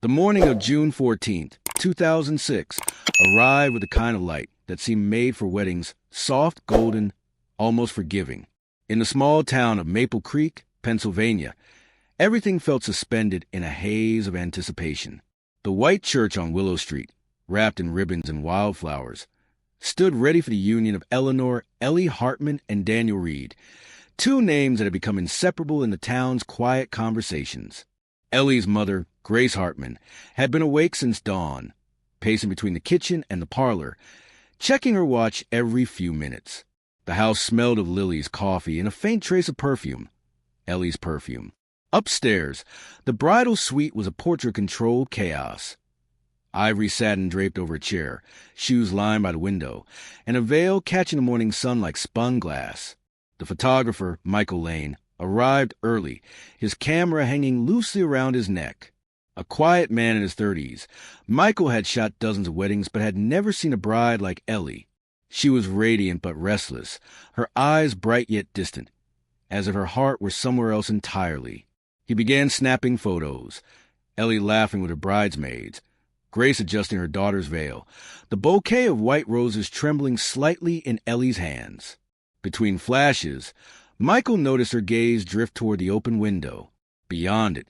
The morning of June 14th, 2006, arrived with the kind of light that seemed made for weddings, soft, golden, almost forgiving. In the small town of Maple Creek, Pennsylvania, everything felt suspended in a haze of anticipation. The white church on Willow Street, wrapped in ribbons and wildflowers, stood ready for the union of Eleanor, Ellie Hartman, and Daniel Reed, two names that had become inseparable in the town's quiet conversations. Ellie's mother, Grace Hartman, had been awake since dawn, pacing between the kitchen and the parlor, checking her watch every few minutes. The house smelled of lilies, coffee, and a faint trace of perfume. Ellie's perfume. Upstairs, the bridal suite was a portrait-controlled chaos. Ivory satin draped over a chair, shoes lined by the window, and a veil catching the morning sun like spun glass. The photographer, Michael Lane, arrived early, his camera hanging loosely around his neck. A quiet man in his 30s, Michael had shot dozens of weddings but had never seen a bride like Ellie. She was radiant but restless, her eyes bright yet distant, as if her heart were somewhere else entirely. He began snapping photos, Ellie laughing with her bridesmaids, Grace adjusting her daughter's veil, the bouquet of white roses trembling slightly in Ellie's hands. Between flashes, Michael noticed her gaze drift toward the open window. Beyond it,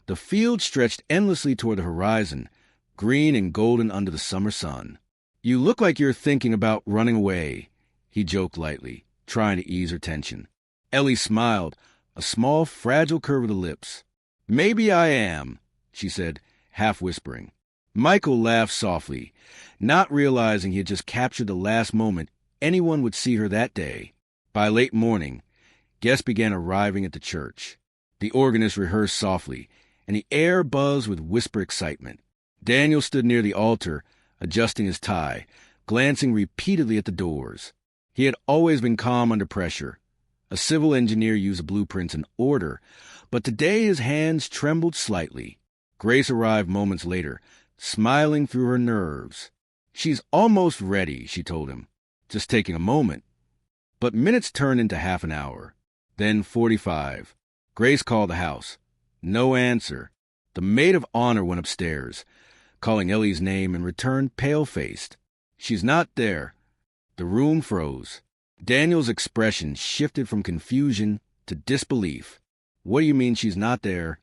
the field stretched endlessly toward the horizon, green and golden under the summer sun. "You look like you're thinking about running away," he joked lightly, trying to ease her tension. Ellie smiled, a small, fragile curve of the lips. "Maybe I am," she said, half whispering. Michael laughed softly, not realizing he had just captured the last moment anyone would see her that day. By late morning, guests began arriving at the church. The organist rehearsed softly, and the air buzzed with whisper excitement. Daniel stood near the altar, adjusting his tie, glancing repeatedly at the doors. He had always been calm under pressure. A civil engineer used blueprints in order, but today his hands trembled slightly. Grace arrived moments later, smiling through her nerves. "She's almost ready," she told him, "just taking a moment." But minutes turned into half an hour, then 45. Grace called the house. No answer. The maid of honor went upstairs, calling Ellie's name, and returned pale-faced. "She's not there." The room froze. Daniel's expression shifted from confusion to disbelief. "What do you mean she's not there?"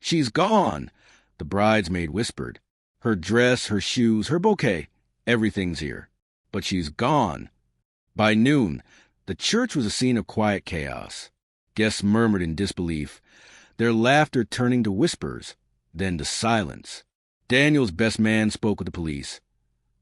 "She's gone," the bridesmaid whispered. "Her dress, her shoes, her bouquet, everything's here. But she's gone." By noon, the church was a scene of quiet chaos. Guests murmured in disbelief, their laughter turning to whispers, then to silence. Daniel's best man spoke with the police.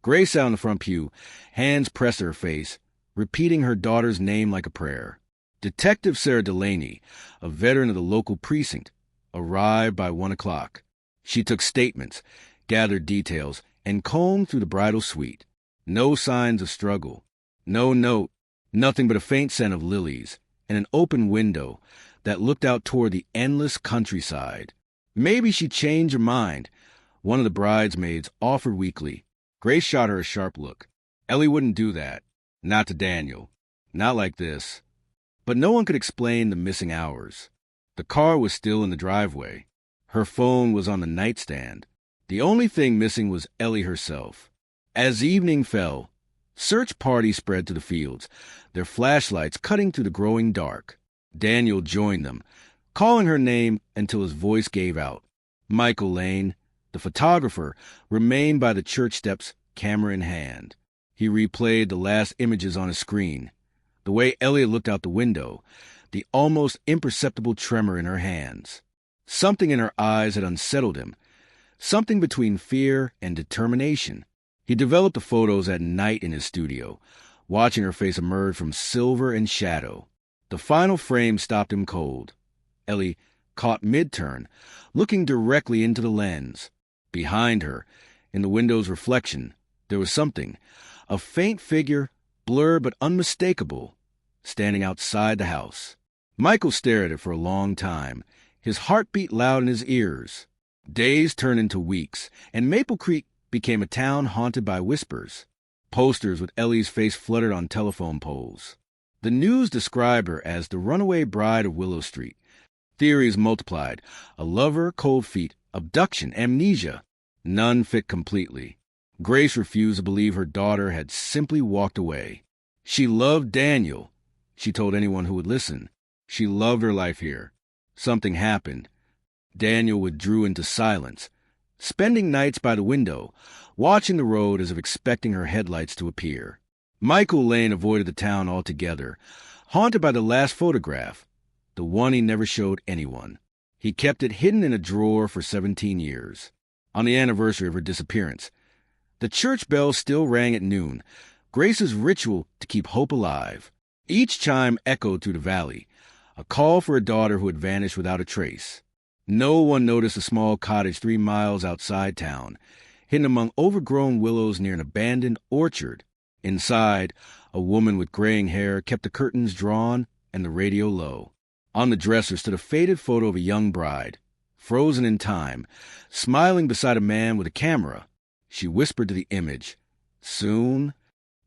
Grace sat on the front pew, hands pressed to her face, repeating her daughter's name like a prayer. Detective Sarah Delaney, a veteran of the local precinct, arrived by 1 o'clock. She took statements, gathered details, and combed through the bridal suite. No signs of struggle. No note, nothing but a faint scent of lilies, and an open window that looked out toward the endless countryside. "Maybe she changed her mind," one of the bridesmaids offered weakly. Grace shot her a sharp look. Ellie wouldn't do that. Not to Daniel. Not like this. But no one could explain the missing hours. The car was still in the driveway. Her phone was on the nightstand. The only thing missing was Ellie herself. As evening fell, search parties spread to the fields, their flashlights cutting through the growing dark. Daniel joined them, calling her name until his voice gave out. Michael Lane, the photographer, remained by the church steps, camera in hand. He replayed the last images on his screen. The way Elliot looked out the window, the almost imperceptible tremor in her hands. Something in her eyes had unsettled him, something between fear and determination. He developed the photos at night in his studio, watching her face emerge from silver and shadow. The final frame stopped him cold. Ellie, caught mid-turn, looking directly into the lens. Behind her, in the window's reflection, there was something, a faint figure, blurred but unmistakable, standing outside the house. Michael stared at it for a long time, his heartbeat loud in his ears. Days turned into weeks, and Maple Creek became a town haunted by whispers. Posters with Ellie's face fluttered on telephone poles. The news described her as the runaway bride of Willow Street. Theories multiplied. A lover, cold feet, abduction, amnesia. None fit completely. Grace refused to believe her daughter had simply walked away. She loved Daniel, she told anyone who would listen. She loved her life here. Something happened. Daniel withdrew into silence, spending nights by the window, watching the road as if expecting her headlights to appear. Michael Lane avoided the town altogether, haunted by the last photograph, the one he never showed anyone. He kept it hidden in a drawer for 17 years. On the anniversary of her disappearance, the church bell still rang at noon, Grace's ritual to keep hope alive. Each chime echoed through the valley, a call for a daughter who had vanished without a trace. No one noticed a small cottage 3 miles outside town, hidden among overgrown willows near an abandoned orchard. Inside, a woman with graying hair kept the curtains drawn and the radio low. On the dresser stood a faded photo of a young bride, frozen in time, smiling beside a man with a camera. She whispered to the image. Soon,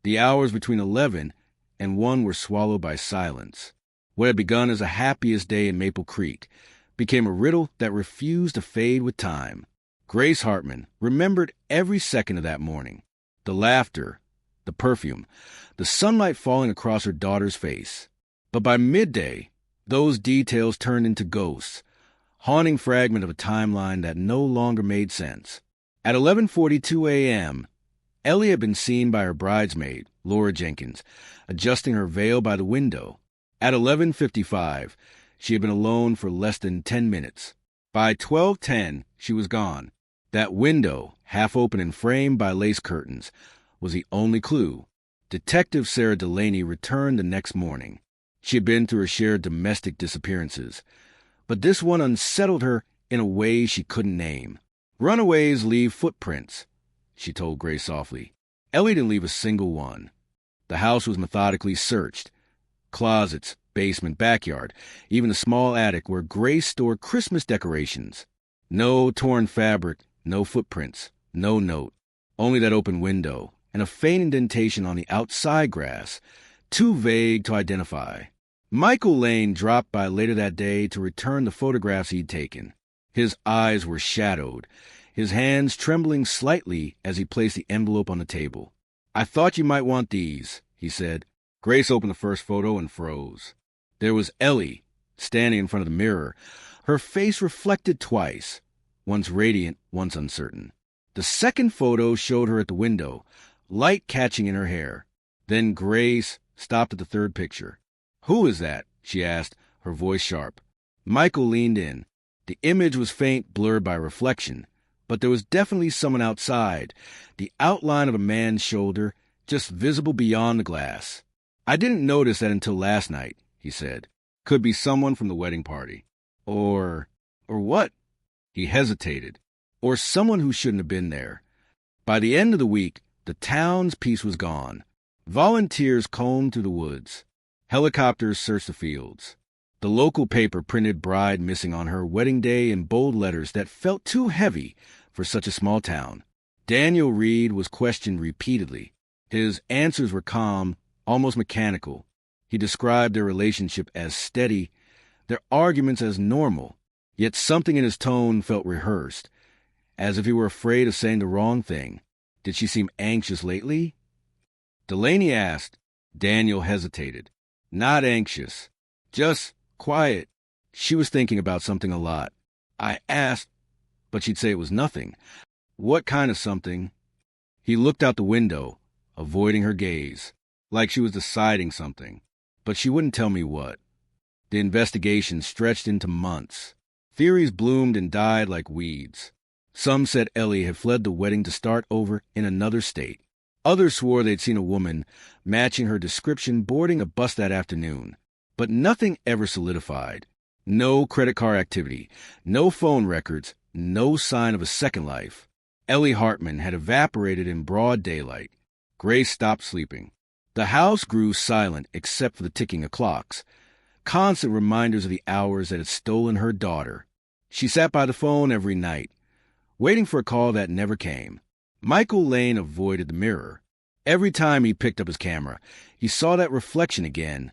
the hours between 11 and 1 were swallowed by silence. What had begun as a happiest day in Maple Creek became a riddle that refused to fade with time. Grace Hartman remembered every second of that morning. The laughter, the perfume, the sunlight falling across her daughter's face. But by midday, those details turned into ghosts, haunting fragment of a timeline that no longer made sense. At 11:42 a.m., Ellie had been seen by her bridesmaid, Laura Jenkins, adjusting her veil by the window. At 11:55, she had been alone for less than 10 minutes. By 12:10, she was gone. That window, half open and framed by lace curtains, was the only clue. Detective Sarah Delaney returned the next morning. She had been through her share of domestic disappearances, but this one unsettled her in a way she couldn't name. Runaways leave footprints, she told Grace softly. Ellie didn't leave a single one. The house was methodically searched. Closets, basement, backyard, even a small attic where Grace stored Christmas decorations. No torn fabric, no footprints, no note. Only that open window and a faint indentation on the outside grass, too vague to identify. Michael Lane dropped by later that day to return the photographs he'd taken. His eyes were shadowed, his hands trembling slightly as he placed the envelope on the table. "I thought you might want these," he said. Grace opened the first photo and froze. There was Ellie, standing in front of the mirror, her face reflected twice, once radiant, once uncertain. The second photo showed her at the window, light catching in her hair. Then Grace stopped at the third picture. "Who is that?" she asked, her voice sharp. Michael leaned in. The image was faint, blurred by reflection, but there was definitely someone outside, the outline of a man's shoulder, just visible beyond the glass. "I didn't notice that until last night," he said. "Could be someone from the wedding party. Or what?" He hesitated. Or someone who shouldn't have been there. By the end of the week, the town's peace was gone. Volunteers combed through the woods. Helicopters searched the fields. The local paper printed bride missing on her wedding day in bold letters that felt too heavy for such a small town. Daniel Reed was questioned repeatedly. His answers were calm, almost mechanical. He described their relationship as steady, their arguments as normal, yet something in his tone felt rehearsed, as if he were afraid of saying the wrong thing. "Did she seem anxious lately?" Delaney asked. Daniel hesitated. "Not anxious. Just quiet. She was thinking about something a lot. I asked, but she'd say it was nothing." "What kind of something?" He looked out the window, avoiding her gaze, like she was deciding something. But she wouldn't tell me what. The investigation stretched into months. Theories bloomed and died like weeds. Some said Ellie had fled the wedding to start over in another state. Others swore they'd seen a woman matching her description boarding a bus that afternoon. But nothing ever solidified. No credit card activity, no phone records, no sign of a second life. Ellie Hartman had evaporated in broad daylight. Grace stopped sleeping. The house grew silent except for the ticking of clocks, constant reminders of the hours that had stolen her daughter. She sat by the phone every night, waiting for a call that never came. Michael Lane avoided the mirror. Every time he picked up his camera, he saw that reflection again,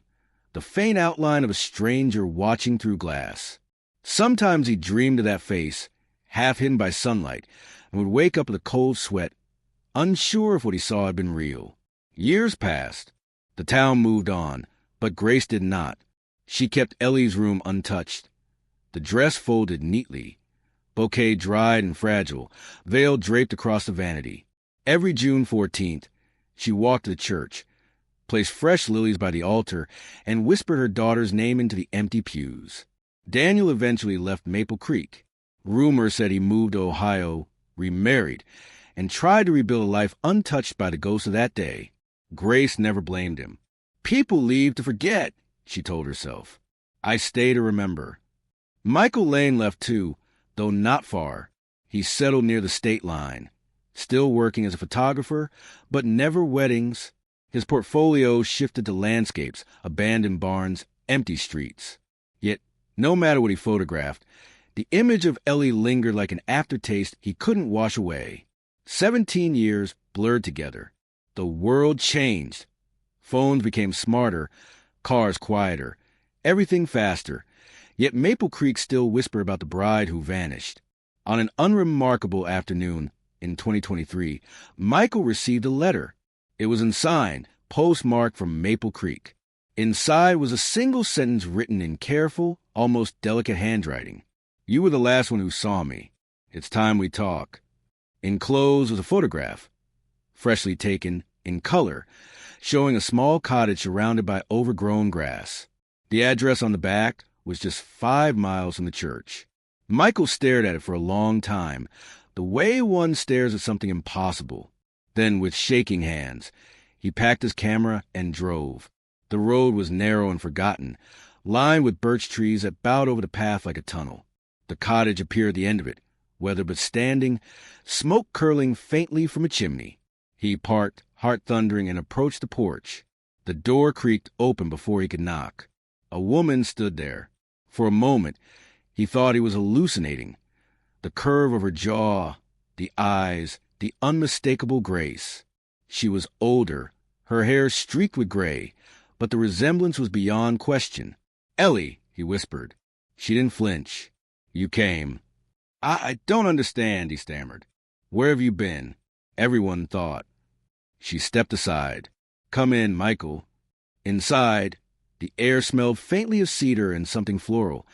the faint outline of a stranger watching through glass. Sometimes he dreamed of that face, half hidden by sunlight, and would wake up with a cold sweat, unsure if what he saw had been real. Years passed. The town moved on, but Grace did not. She kept Ellie's room untouched. The dress folded neatly, bouquet dried and fragile, veil draped across the vanity. Every June 14th, she walked to the church, placed fresh lilies by the altar, and whispered her daughter's name into the empty pews. Daniel eventually left Maple Creek. Rumor said he moved to Ohio, remarried, and tried to rebuild a life untouched by the ghosts of that day. Grace never blamed him. People leave to forget, she told herself. I stay to remember. Michael Lane left too, though not far. He settled near the state line, still working as a photographer, but never weddings. His portfolio shifted to landscapes, abandoned barns, empty streets. Yet, no matter what he photographed, the image of Ellie lingered like an aftertaste he couldn't wash away. 17 years blurred together. The world changed. Phones became smarter, cars quieter, everything faster. Yet Maple Creek still whispered about the bride who vanished. On an unremarkable afternoon in 2023, Michael received a letter. It was unsigned, postmarked from Maple Creek. Inside was a single sentence written in careful, almost delicate handwriting. You were the last one who saw me. It's time we talk. Enclosed was a photograph, freshly taken, in color, showing a small cottage surrounded by overgrown grass. The address on the back was just 5 miles from the church. Michael stared at it for a long time, the way one stares at something impossible. Then, with shaking hands, he packed his camera and drove. The road was narrow and forgotten, lined with birch trees that bowed over the path like a tunnel. The cottage appeared at the end of it, weather but standing, smoke curling faintly from a chimney. He parked, heart thundering, and approached the porch. The door creaked open before he could knock. A woman stood there. For a moment, he thought he was hallucinating. The curve of her jaw, the eyes, the unmistakable grace. She was older, her hair streaked with gray, but the resemblance was beyond question. Ellie, he whispered. She didn't flinch. You came. I don't understand, he stammered. Where have you been? Everyone thought. She stepped aside. Come in, Michael. Inside, the air smelled faintly of cedar and something floral,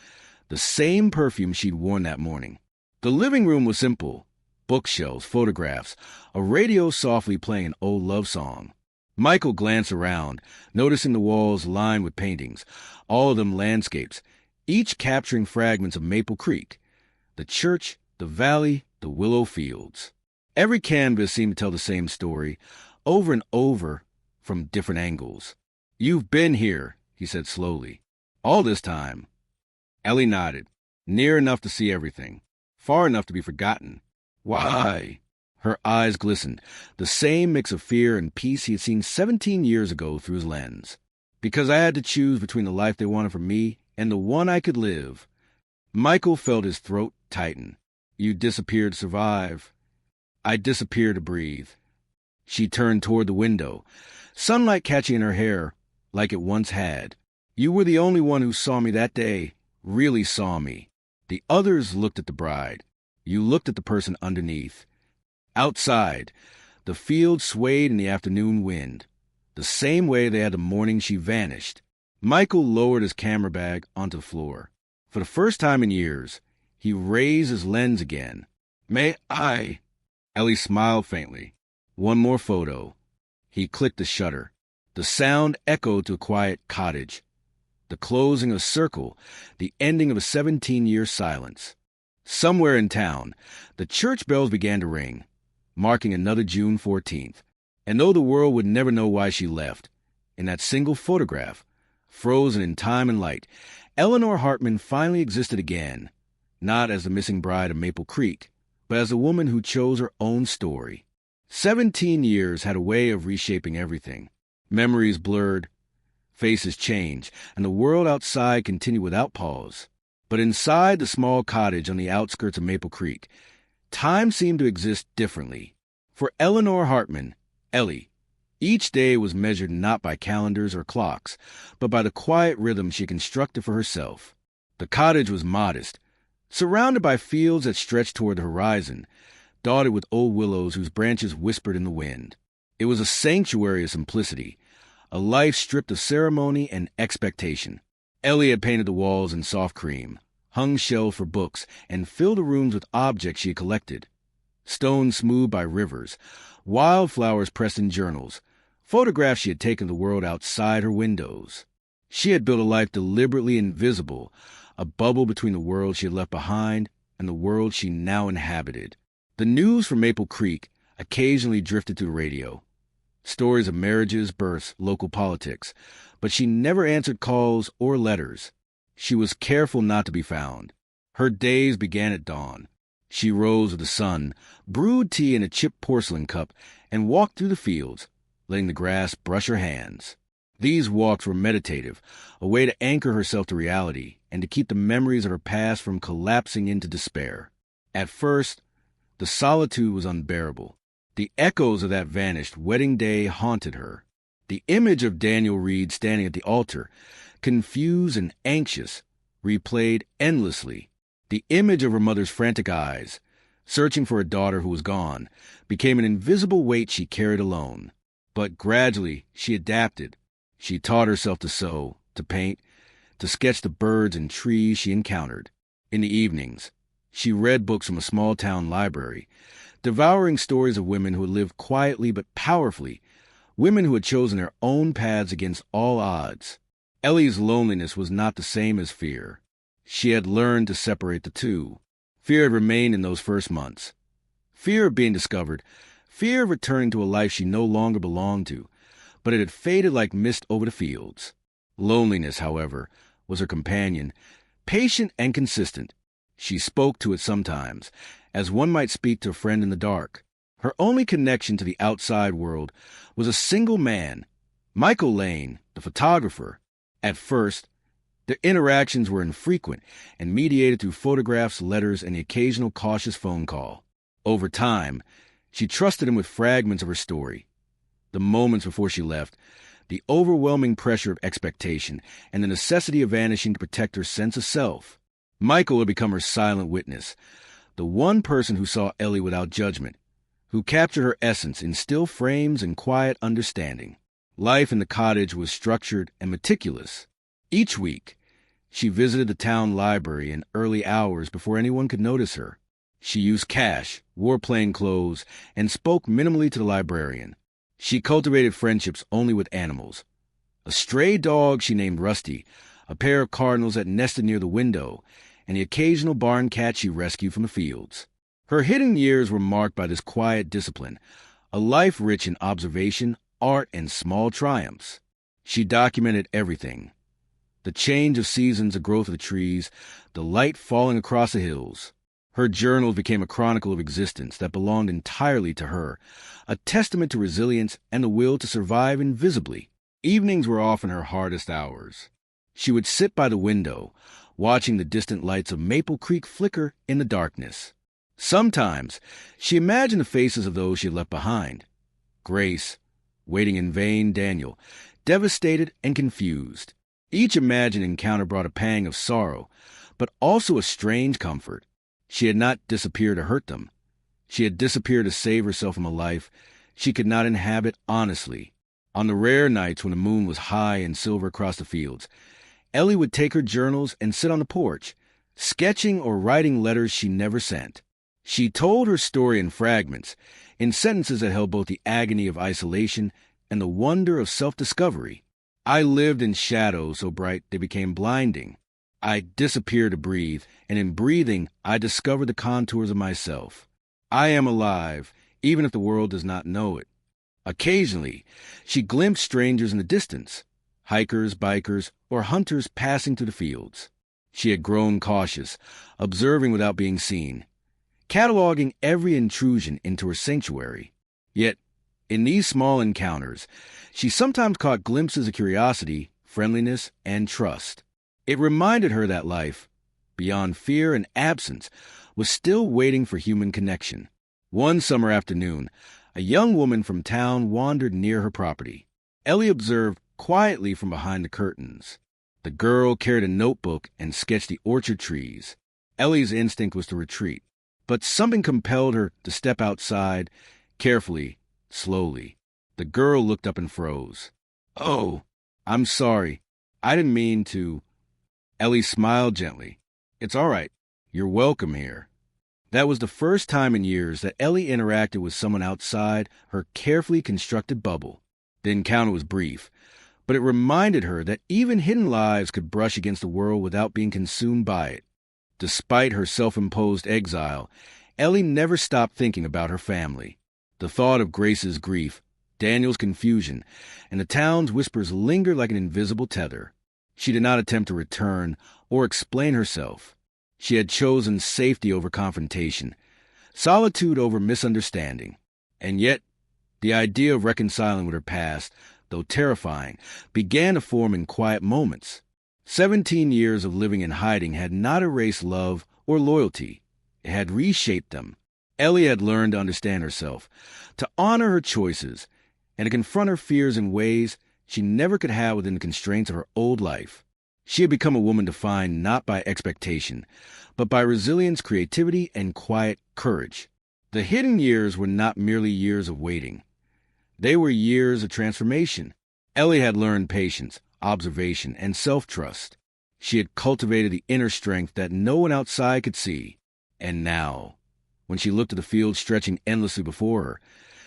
the same perfume she'd worn that morning. The living room was simple. Bookshelves, photographs, a radio softly playing an old love song. Michael glanced around, noticing the walls lined with paintings, all of them landscapes, each capturing fragments of Maple Creek, the church, the valley, the willow fields. Every canvas seemed to tell the same story, over and over, from different angles. You've been here, he said slowly. All this time. Ellie nodded, near enough to see everything, far enough to be forgotten. Why? Her eyes glistened, the same mix of fear and peace he had seen 17 years ago through his lens. Because I had to choose between the life they wanted for me and the one I could live. Michael felt his throat tighten. You disappeared to survive. I disappeared to breathe. She turned toward the window, sunlight catching in her hair like it once had. You were the only one who saw me that day, really saw me. The others looked at the bride. You looked at the person underneath. Outside, the field swayed in the afternoon wind, the same way they had the morning she vanished. Michael lowered his camera bag onto the floor. For the first time in years, he raised his lens again. May I? Ellie smiled faintly. One more photo. He clicked the shutter. The sound echoed to a quiet cottage. The closing of a circle, the ending of a 17-year silence. Somewhere in town, the church bells began to ring, marking another June 14th. And though the world would never know why she left, in that single photograph, frozen in time and light, Eleanor Hartman finally existed again, not as the missing bride of Maple Creek, but as a woman who chose her own story. 17 years had a way of reshaping everything. Memories blurred, faces changed, and the world outside continued without pause. But inside the small cottage on the outskirts of Maple Creek, time seemed to exist differently. For Eleanor Hartman, Ellie, each day was measured not by calendars or clocks, but by the quiet rhythm she constructed for herself. The cottage was modest, Surrounded by fields that stretched toward the horizon, dotted with old willows whose branches whispered in the wind. It was a sanctuary of simplicity, a life stripped of ceremony and expectation. Ellie had painted the walls in soft cream, hung shelves for books, and filled the rooms with objects she had collected. Stones smoothed by rivers, wildflowers pressed in journals, photographs she had taken of the world outside her windows. She had built a life deliberately invisible, a bubble between the world she had left behind and the world she now inhabited. The news from Maple Creek occasionally drifted to the radio. Stories of marriages, births, local politics, but she never answered calls or letters. She was careful not to be found. Her days began at dawn. She rose with the sun, brewed tea in a chipped porcelain cup, and walked through the fields, letting the grass brush her hands. These walks were meditative, a way to anchor herself to reality and to keep the memories of her past from collapsing into despair. At first, the solitude was unbearable. The echoes of that vanished wedding day haunted her. The image of Daniel Reed standing at the altar, confused and anxious, replayed endlessly. The image of her mother's frantic eyes, searching for a daughter who was gone, became an invisible weight she carried alone. But gradually she adapted. She taught herself to sew, to paint, to sketch the birds and trees she encountered. In the evenings, she read books from a small-town library, devouring stories of women who had lived quietly but powerfully, women who had chosen their own paths against all odds. Ellie's loneliness was not the same as fear. She had learned to separate the two. Fear had remained in those first months. Fear of being discovered, fear of returning to a life she no longer belonged to, but it had faded like mist over the fields. Loneliness, however, was her companion, patient and consistent. She spoke to it sometimes, as one might speak to a friend in the dark. Her only connection to the outside world was a single man, Michael Lane, the photographer. At first, their interactions were infrequent and mediated through photographs, letters, and the occasional cautious phone call. Over time, she trusted him with fragments of her story. The moments before she left, the overwhelming pressure of expectation, and the necessity of vanishing to protect her sense of self. Michael had become her silent witness, the one person who saw Ellie without judgment, who captured her essence in still frames and quiet understanding. Life in the cottage was structured and meticulous. Each week, she visited the town library in early hours before anyone could notice her. She used cash, wore plain clothes, and spoke minimally to the librarian. She cultivated friendships only with animals. A stray dog she named Rusty, a pair of cardinals that nested near the window, and the occasional barn cat she rescued from the fields. Her hidden years were marked by this quiet discipline, a life rich in observation, art, and small triumphs. She documented everything. The change of seasons, the growth of the trees, the light falling across the hills. Her journals became a chronicle of existence that belonged entirely to her, a testament to resilience and the will to survive invisibly. Evenings were often her hardest hours. She would sit by the window, watching the distant lights of Maple Creek flicker in the darkness. Sometimes she imagined the faces of those she had left behind. Grace, waiting in vain, Daniel, devastated and confused. Each imagined encounter brought a pang of sorrow, but also a strange comfort. She had not disappeared to hurt them. She had disappeared to save herself from a life she could not inhabit honestly. On the rare nights when the moon was high and silver across the fields, Ellie would take her journals and sit on the porch, sketching or writing letters she never sent. She told her story in fragments, in sentences that held both the agony of isolation and the wonder of self-discovery. I lived in shadows so bright they became blinding. I disappeared to breathe, and in breathing I discovered the contours of myself. I am alive, even if the world does not know it. Occasionally, she glimpsed strangers in the distance, hikers, bikers, or hunters passing through the fields. She had grown cautious, observing without being seen, cataloging every intrusion into her sanctuary. Yet, in these small encounters, she sometimes caught glimpses of curiosity, friendliness, and trust. It reminded her that life, beyond fear and absence, was still waiting for human connection. One summer afternoon, a young woman from town wandered near her property. Ellie observed quietly from behind the curtains. The girl carried a notebook and sketched the orchard trees. Ellie's instinct was to retreat, but something compelled her to step outside, carefully, slowly. The girl looked up and froze. "Oh, I'm sorry. I didn't mean to." Ellie smiled gently. "It's all right. You're welcome here." That was the first time in years that Ellie interacted with someone outside her carefully constructed bubble. The encounter was brief, but it reminded her that even hidden lives could brush against the world without being consumed by it. Despite her self-imposed exile, Ellie never stopped thinking about her family. The thought of Grace's grief, Daniel's confusion, and the town's whispers lingered like an invisible tether. She did not attempt to return or explain herself. She had chosen safety over confrontation, solitude over misunderstanding. And yet, the idea of reconciling with her past, though terrifying, began to form in quiet moments. 17 years of living in hiding had not erased love or loyalty. It had reshaped them. Ellie had learned to understand herself, to honor her choices, and to confront her fears in ways she never could have within the constraints of her old life. She had become a woman defined not by expectation, but by resilience, creativity, and quiet courage. The hidden years were not merely years of waiting. They were years of transformation. Ellie had learned patience, observation, and self-trust. She had cultivated the inner strength that no one outside could see. And now, when she looked at the field stretching endlessly before her,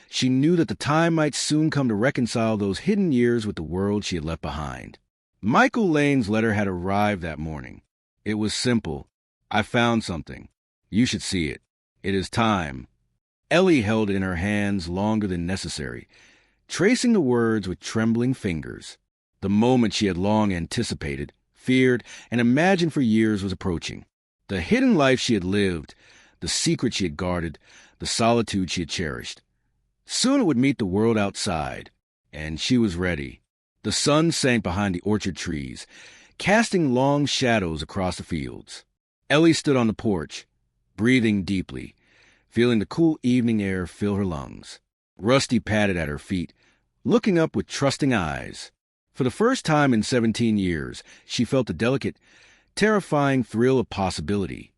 she knew that the time might soon come to reconcile those hidden years with the world she had left behind. Michael Lane's letter had arrived that morning. It was simple. "I found something. You should see it. It is time." Ellie held it in her hands longer than necessary, tracing the words with trembling fingers. The moment she had long anticipated, feared, and imagined for years was approaching. The hidden life she had lived, the secret she had guarded, the solitude she had cherished. Soon it would meet the world outside, and she was ready. The sun sank behind the orchard trees, casting long shadows across the fields. Ellie stood on the porch, breathing deeply, feeling the cool evening air fill her lungs. Rusty padded at her feet, looking up with trusting eyes. For the first time in 17 years, she felt the delicate, terrifying thrill of possibility.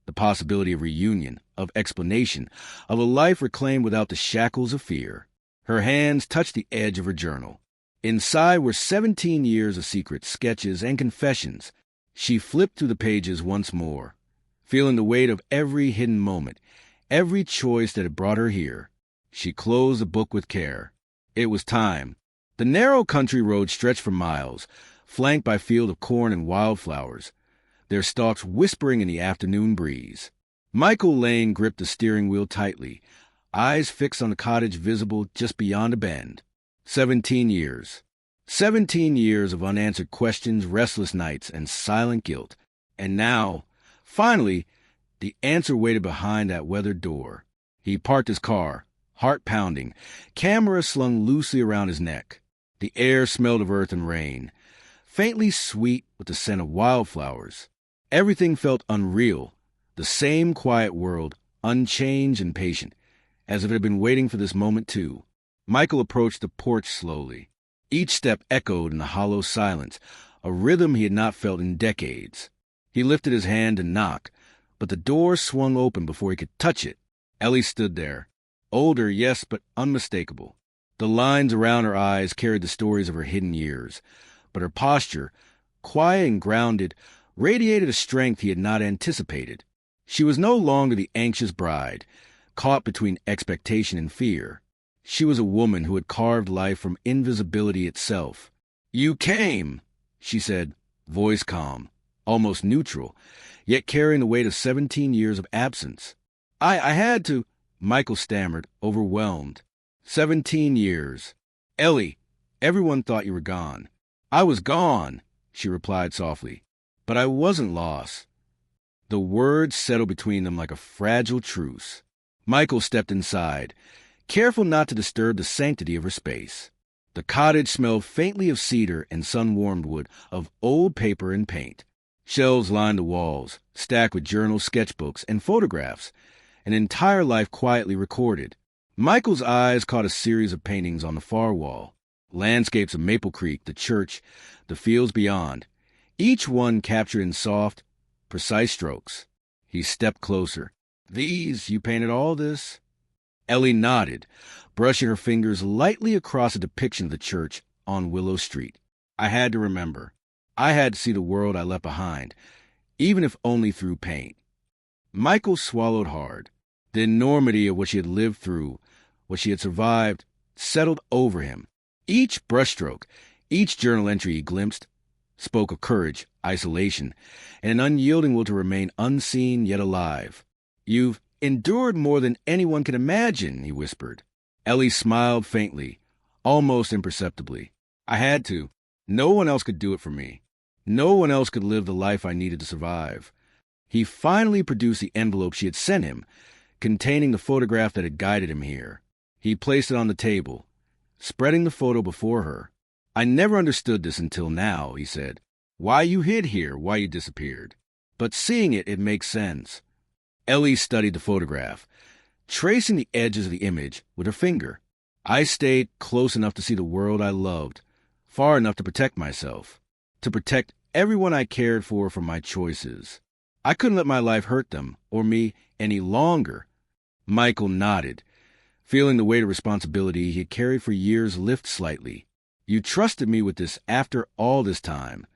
The possibility of reunion, of explanation, of a life reclaimed without the shackles of fear. Her hands touched the edge of her journal. Inside were 17 years of secrets, sketches, and confessions. She flipped through the pages once more, feeling the weight of every hidden moment, every choice that had brought her here. She closed the book with care. It was time. The narrow country road stretched for miles, flanked by fields of corn and wildflowers, their stalks whispering in the afternoon breeze. Michael Lane gripped the steering wheel tightly, eyes fixed on the cottage visible just beyond a bend. 17 years. 17 years of unanswered questions, restless nights, and silent guilt. And now, finally, the answer waited behind that weathered door. He parked his car, heart pounding, camera slung loosely around his neck. The air smelled of earth and rain, faintly sweet with the scent of wildflowers. Everything felt unreal, the same quiet world, unchanged and patient, as if it had been waiting for this moment too. Michael approached the porch slowly. Each step echoed in the hollow silence, a rhythm he had not felt in decades. He lifted his hand to knock, but the door swung open before he could touch it. Ellie stood there, older, yes, but unmistakable. The lines around her eyes carried the stories of her hidden years, but her posture, quiet and grounded, radiated a strength he had not anticipated. She was no longer the anxious bride, caught between expectation and fear. She was a woman who had carved life from invisibility itself. "You came," she said, voice calm, almost neutral, yet carrying the weight of 17 years of absence. I had to," Michael stammered, overwhelmed. 17 years. "Ellie, everyone thought you were gone." "I was gone," she replied softly, "but I wasn't lost." The words settled between them like a fragile truce. Michael stepped inside, careful not to disturb the sanctity of her space. The cottage smelled faintly of cedar and sun-warmed wood, of old paper and paint. Shelves lined the walls, stacked with journals, sketchbooks, and photographs, an entire life quietly recorded. Michael's eyes caught a series of paintings on the far wall, landscapes of Maple Creek, the church, the fields beyond, each one captured in soft, precise strokes. He stepped closer. You painted all this? Ellie nodded, brushing her fingers lightly across a depiction of the church on Willow Street. I had to remember. I had to see the world I left behind, even if only through paint. Michael swallowed hard. The enormity of what she had lived through, what she had survived, settled over him. Each brushstroke, each journal entry he glimpsed, spoke of courage, isolation, and an unyielding will to remain unseen yet alive. You've endured more than anyone can imagine, he whispered. Ellie smiled faintly, almost imperceptibly. I had to. No one else could do it for me. No one else could live the life I needed to survive. He finally produced the envelope she had sent him, containing the photograph that had guided him here. He placed it on the table, spreading the photo before her. I never understood this until now, he said. Why you hid here, why you disappeared. But seeing it makes sense. Ellie studied the photograph, tracing the edges of the image with her finger. I stayed close enough to see the world I loved, far enough to protect myself, to protect everyone I cared for from my choices. I couldn't let my life hurt them, or me, any longer. Michael nodded, feeling the weight of responsibility he had carried for years lift slightly. You trusted me with this after all this time.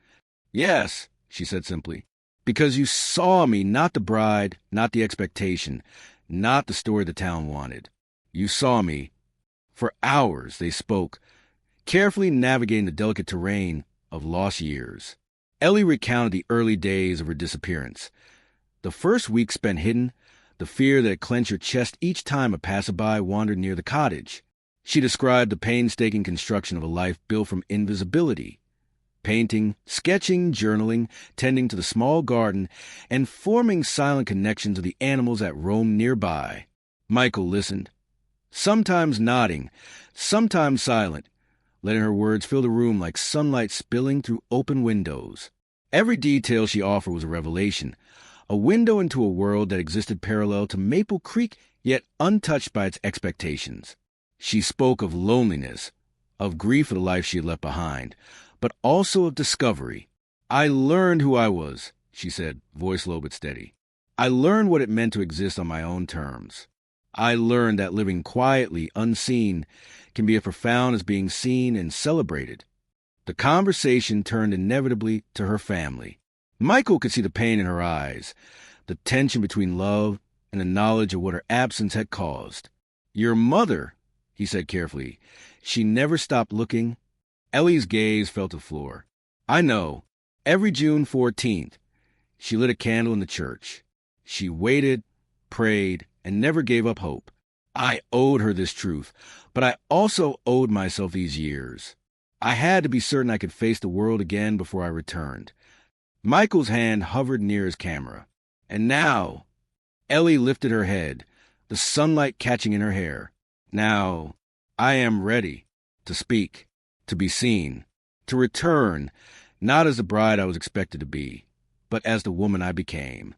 Yes, she said simply, because you saw me, not the bride, not the expectation, not the story the town wanted. You saw me. For hours they spoke, carefully navigating the delicate terrain of lost years. Ellie recounted the early days of her disappearance. The first week spent hidden, the fear that clenched her chest each time a passerby wandered near the cottage. She described the painstaking construction of a life built from invisibility. Painting, sketching, journaling, tending to the small garden, and forming silent connections with the animals that roamed nearby. Michael listened, sometimes nodding, sometimes silent, letting her words fill the room like sunlight spilling through open windows. Every detail she offered was a revelation, a window into a world that existed parallel to Maple Creek, yet untouched by its expectations. She spoke of loneliness, of grief for the life she had left behind, but also of discovery. I learned who I was, she said, voice low but steady. I learned what it meant to exist on my own terms. I learned that living quietly, unseen, can be as profound as being seen and celebrated. The conversation turned inevitably to her family. Michael could see the pain in her eyes, the tension between love and the knowledge of what her absence had caused. Your mother, he said carefully. She never stopped looking. Ellie's gaze fell to the floor. I know. Every June 14th, she lit a candle in the church. She waited, prayed, and never gave up hope. I owed her this truth, but I also owed myself these years. I had to be certain I could face the world again before I returned. Michael's hand hovered near his camera. And now, Ellie lifted her head, the sunlight catching in her hair. Now, I am ready to speak, to be seen, to return, not as the bride I was expected to be, but as the woman I became.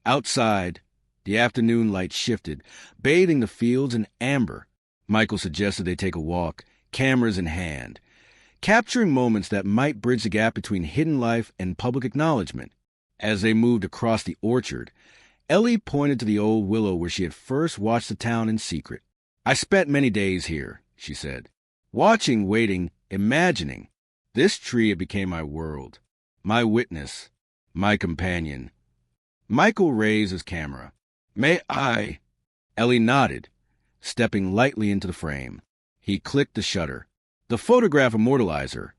Outside, the afternoon light shifted, bathing the fields in amber. Michael suggested they take a walk, cameras in hand, capturing moments that might bridge the gap between hidden life and public acknowledgement. As they moved across the orchard, Ellie pointed to the old willow where she had first watched the town in secret. I spent many days here, she said, watching, waiting, imagining. This tree had become my world, my witness, my companion. Michael raised his camera. May I? Ellie nodded, stepping lightly into the frame. He clicked the shutter. The photograph immortalized her,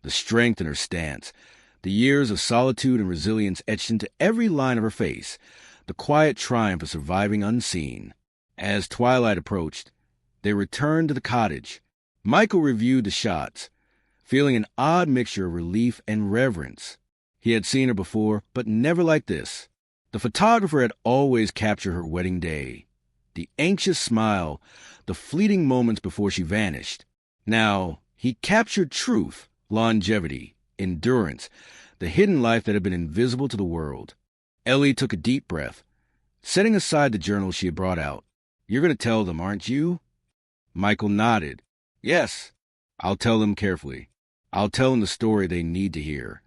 the strength in her stance, the years of solitude and resilience etched into every line of her face, the quiet triumph of surviving unseen. As twilight approached, they returned to the cottage. Michael reviewed the shots, feeling an odd mixture of relief and reverence. He had seen her before, but never like this. The photographer had always captured her wedding day, the anxious smile, the fleeting moments before she vanished. Now, he captured truth, longevity, endurance, the hidden life that had been invisible to the world. Ellie took a deep breath, setting aside the journal she had brought out. You're going to tell them, aren't you? Michael nodded. Yes, I'll tell them carefully. I'll tell them the story they need to hear.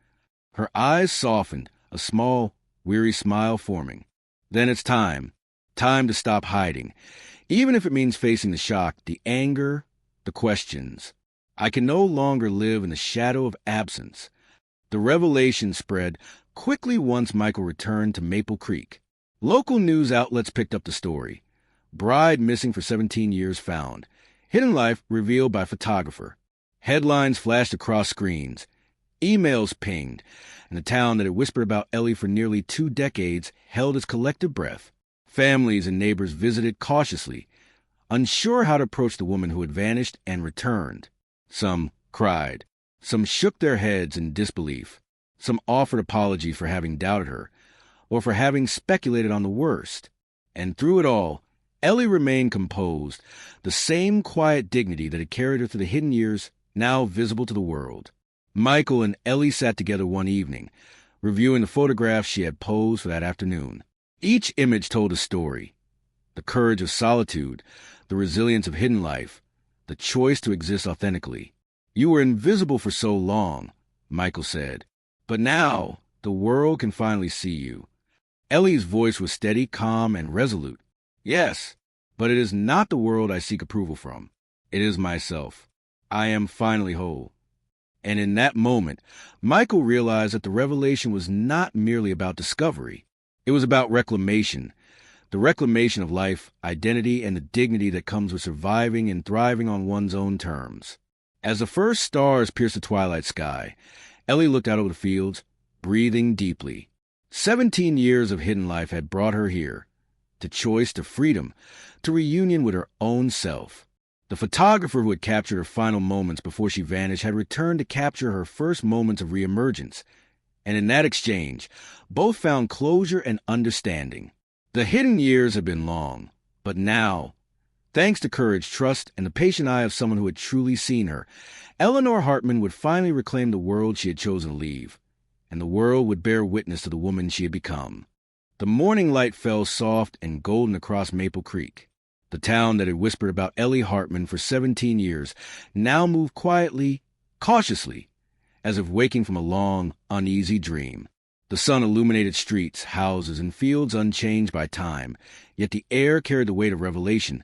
Her eyes softened, a small, weary smile forming. Then it's time. Time to stop hiding. Even if it means facing the shock, the anger, the questions. I can no longer live in the shadow of absence. The revelation spread quickly once Michael returned to Maple Creek. Local news outlets picked up the story. Bride missing for 17 years found. Hidden life revealed by photographer. Headlines flashed across screens. Emails pinged, and the town that had whispered about Ellie for nearly 2 decades held its collective breath. Families and neighbors visited cautiously, unsure how to approach the woman who had vanished and returned. Some cried. Some shook their heads in disbelief. Some offered apologies for having doubted her, or for having speculated on the worst. And through it all, Ellie remained composed, the same quiet dignity that had carried her through the hidden years, now visible to the world. Michael and Ellie sat together one evening, reviewing the photographs she had posed for that afternoon. Each image told a story. The courage of solitude, the resilience of hidden life, the choice to exist authentically. "You were invisible for so long," Michael said. "But now, the world can finally see you." Ellie's voice was steady, calm, and resolute. "Yes, but it is not the world I seek approval from. It is myself. I am finally whole." And in that moment, Michael realized that the revelation was not merely about discovery. It was about reclamation. The reclamation of life, identity, and the dignity that comes with surviving and thriving on one's own terms. As the first stars pierced the twilight sky, Ellie looked out over the fields, breathing deeply. 17 years of hidden life had brought her here, to choice, to freedom, to reunion with her own self. The photographer who had captured her final moments before she vanished had returned to capture her first moments of reemergence, and in that exchange, both found closure and understanding. The hidden years had been long, but now, thanks to courage, trust, and the patient eye of someone who had truly seen her, Eleanor Hartman would finally reclaim the world she had chosen to leave, and the world would bear witness to the woman she had become. The morning light fell soft and golden across Maple Creek. The town that had whispered about Ellie Hartman for 17 years now moved quietly, cautiously, as if waking from a long, uneasy dream. The sun illuminated streets, houses, and fields unchanged by time, yet the air carried the weight of revelation,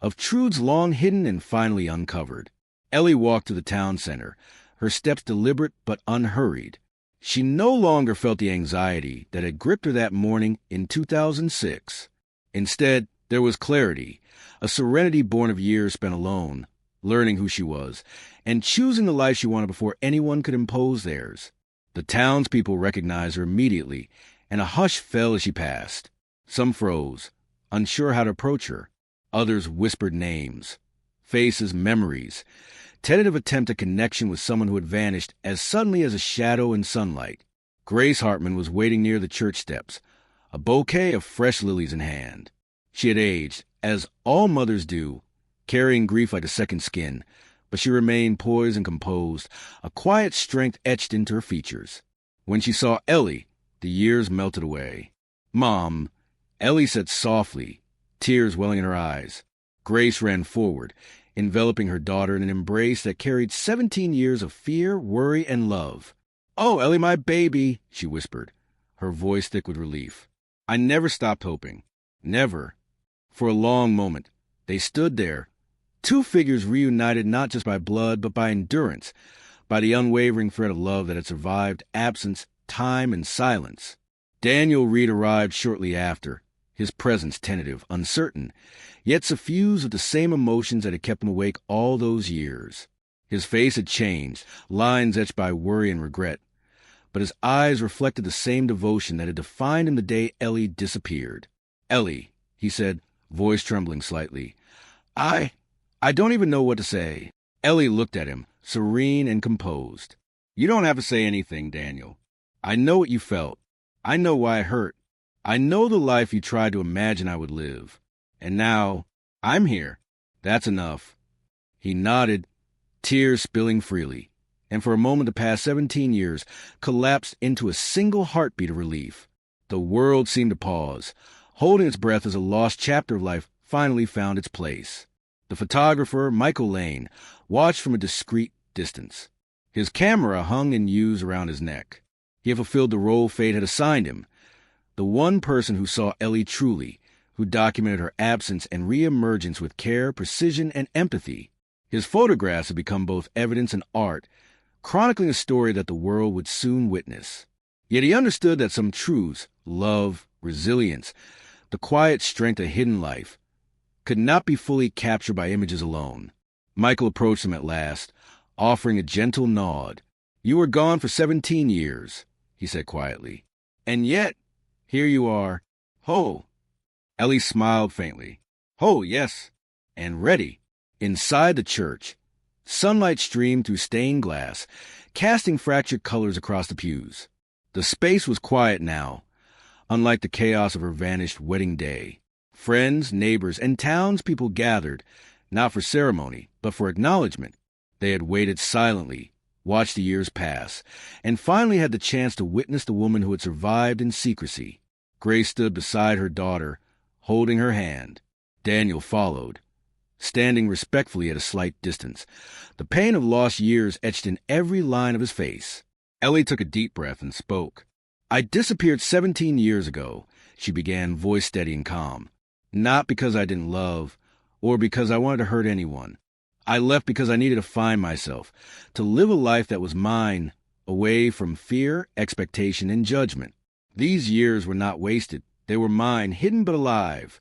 of truths long hidden and finally uncovered. Ellie walked to the town center, her steps deliberate but unhurried. She no longer felt the anxiety that had gripped her that morning in 2006. Instead, there was clarity, a serenity born of years spent alone, learning who she was, and choosing the life she wanted before anyone could impose theirs. The townspeople recognized her immediately, and a hush fell as she passed. Some froze, unsure how to approach her. Others whispered names, faces, memories, tentative attempt at connection with someone who had vanished as suddenly as a shadow in sunlight. Grace Hartman was waiting near the church steps, a bouquet of fresh lilies in hand. She had aged, as all mothers do, carrying grief like a second skin, but she remained poised and composed, a quiet strength etched into her features. When she saw Ellie, the years melted away. "Mom," Ellie said softly, tears welling in her eyes. Grace ran forward, enveloping her daughter in an embrace that carried 17 years of fear, worry, and love. "Oh, Ellie, my baby," she whispered, her voice thick with relief. I never stopped hoping. Never. For a long moment, they stood there, two figures reunited not just by blood, but by endurance, by the unwavering thread of love that had survived absence, time, and silence. Daniel Reed arrived shortly after, his presence tentative, uncertain, yet suffused with the same emotions that had kept him awake all those years. His face had changed, lines etched by worry and regret, but his eyes reflected the same devotion that had defined him the day Ellie disappeared. "Ellie," he said, voice trembling slightly, I don't even know what to say." Ellie looked at him, serene and composed. "You don't have to say anything, Daniel. I know what you felt. I know why it hurt. I know the life you tried to imagine I would live. And now, I'm here. That's enough." He nodded, tears spilling freely, and for a moment the past 17 years collapsed into a single heartbeat of relief. The world seemed to pause, holding its breath as a lost chapter of life finally found its place. The photographer, Michael Lane, watched from a discreet distance. His camera hung in use around his neck. He had fulfilled the role fate had assigned him, The one person who saw Ellie truly, who documented her absence and re-emergence with care, precision, and empathy. His photographs had become both evidence and art, chronicling a story that the world would soon witness. Yet he understood that some truths, love, resilience, the quiet strength of hidden life, could not be fully captured by images alone. Michael approached him at last, offering a gentle nod. "You were gone for 17 years, he said quietly. "And yet, here you are. Ho!" Ellie smiled faintly. "Oh, yes, and ready." Inside the church, sunlight streamed through stained glass, casting fractured colors across the pews. The space was quiet now, unlike the chaos of her vanished wedding day. Friends, neighbors, and townspeople gathered, not for ceremony, but for acknowledgement. They had waited silently, watched the years pass, and finally had the chance to witness the woman who had survived in secrecy. Grace stood beside her daughter, holding her hand. Daniel followed, standing respectfully at a slight distance, the pain of lost years etched in every line of his face. Ellie took a deep breath and spoke. "I disappeared 17 years ago," she began, voice steady and calm. "Not because I didn't love, or because I wanted to hurt anyone. I left because I needed to find myself, to live a life that was mine, away from fear, expectation, and judgment. These years were not wasted. They were mine, hidden but alive."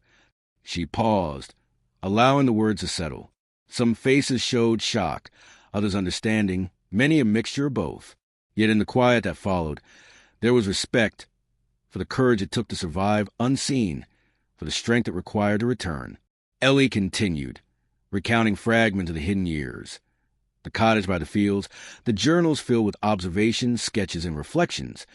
She paused, allowing the words to settle. Some faces showed shock, others understanding, many a mixture of both. Yet in the quiet that followed, there was respect for the courage it took to survive unseen, for the strength it required to return. Ellie continued, recounting fragments of the hidden years. The cottage by the fields, the journals filled with observations, sketches, and reflections,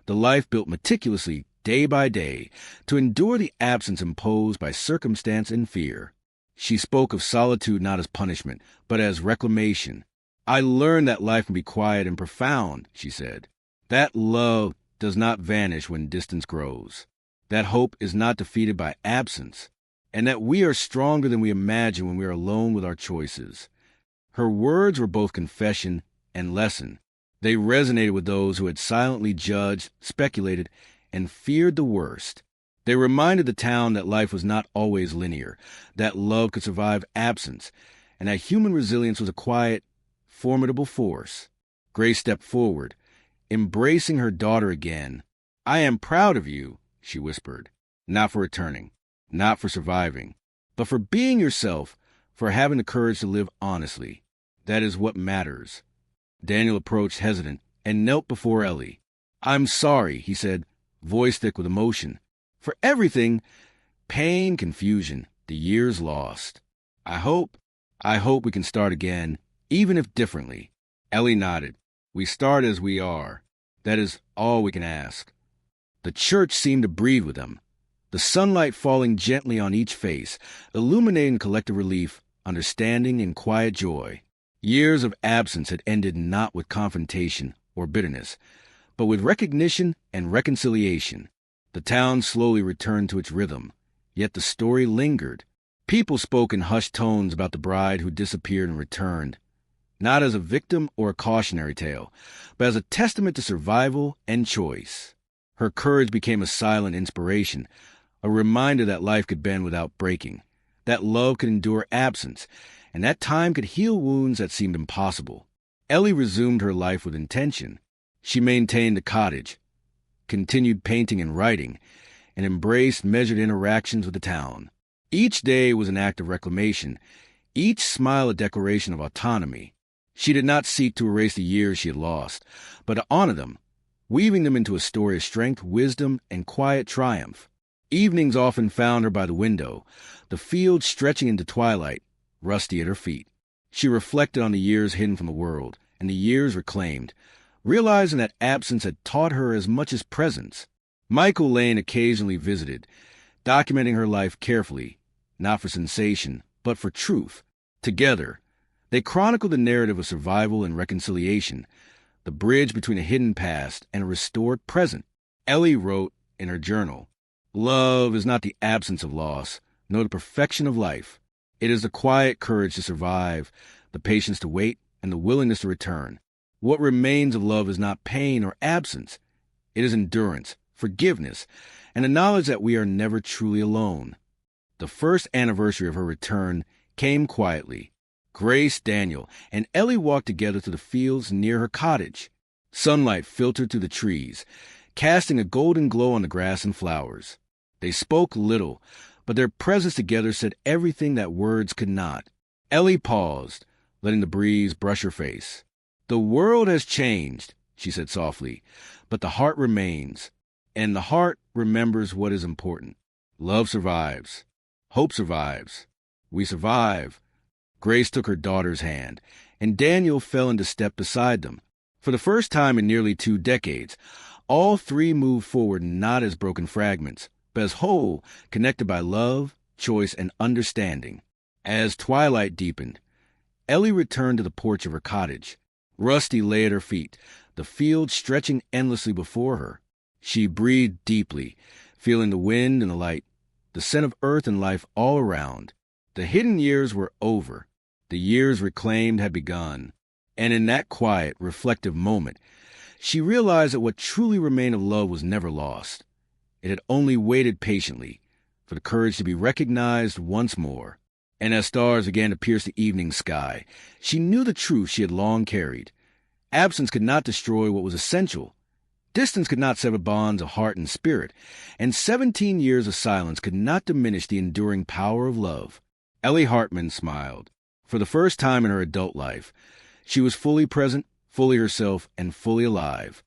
the life built meticulously, day by day, to endure the absence imposed by circumstance and fear. She spoke of solitude not as punishment, but as reclamation. "I learned that life can be quiet and profound," she said. "That love does not vanish when distance grows. That hope is not defeated by absence, and that we are stronger than we imagine when we are alone with our choices." Her words were both confession and lesson. They resonated with those who had silently judged, speculated, and feared the worst. They reminded the town that life was not always linear, that love could survive absence, and that human resilience was a quiet, formidable force. Grace stepped forward, embracing her daughter again. "I am proud of you," she whispered, "not for returning, not for surviving, but for being yourself, for having the courage to live honestly. That is what matters." Daniel approached hesitant and knelt before Ellie. "I'm sorry," he said, voice thick with emotion, "for everything, pain, confusion, the years lost. I hope we can start again, even if differently." Ellie nodded. "We start as we are. That is all we can ask." The church seemed to breathe with them, the sunlight falling gently on each face, illuminating collective relief, understanding, and quiet joy. Years of absence had ended not with confrontation or bitterness, but with recognition and reconciliation. The town slowly returned to its rhythm, yet the story lingered. People spoke in hushed tones about the bride who disappeared and returned, not as a victim or a cautionary tale, but as a testament to survival and choice. Her courage became a silent inspiration, a reminder that life could bend without breaking, that love could endure absence, and that time could heal wounds that seemed impossible. Ellie resumed her life with intention. She maintained the cottage, continued painting and writing, and embraced measured interactions with the town. Each day was an act of reclamation, each smile a declaration of autonomy. She did not seek to erase the years she had lost, but to honor them, weaving them into a story of strength, wisdom, and quiet triumph. Evenings often found her by the window, the field stretching into twilight, rusty at her feet. She reflected on the years hidden from the world, and the years reclaimed, realizing that absence had taught her as much as presence. Michael Lane occasionally visited, documenting her life carefully, not for sensation, but for truth. Together, they chronicled the narrative of survival and reconciliation, the bridge between a hidden past and a restored present. Ellie wrote in her journal, "Love is not the absence of loss, nor the perfection of life. It is the quiet courage to survive, the patience to wait, and the willingness to return. What remains of love is not pain or absence. It is endurance, forgiveness, and the knowledge that we are never truly alone. The first anniversary of her return came quietly. Grace, Daniel, and Ellie walked together to the fields near her cottage. Sunlight filtered through the trees, casting a golden glow on the grass and flowers. They spoke little, but their presence together said everything that words could not. Ellie paused, letting the breeze brush her face. "The world has changed," she said softly, "but the heart remains, and the heart remembers what is important. Love survives. Hope survives. We survive." Grace took her daughter's hand, and Daniel fell into step beside them. For the first time in nearly 2 decades, all three moved forward not as broken fragments, but as whole, connected by love, choice, and understanding. As twilight deepened, Ellie returned to the porch of her cottage. Rusty lay at her feet, the field stretching endlessly before her. She breathed deeply, feeling the wind and the light, the scent of earth and life all around. The hidden years were over. The years reclaimed had begun. And in that quiet, reflective moment, she realized that what truly remained of love was never lost. It had only waited patiently for the courage to be recognized once more. And as stars began to pierce the evening sky, she knew the truth she had long carried. Absence could not destroy what was essential. Distance could not sever bonds of heart and spirit, and 17 years of silence could not diminish the enduring power of love. Ellie Hartman smiled. For the first time in her adult life, she was fully present, fully herself, and fully alive.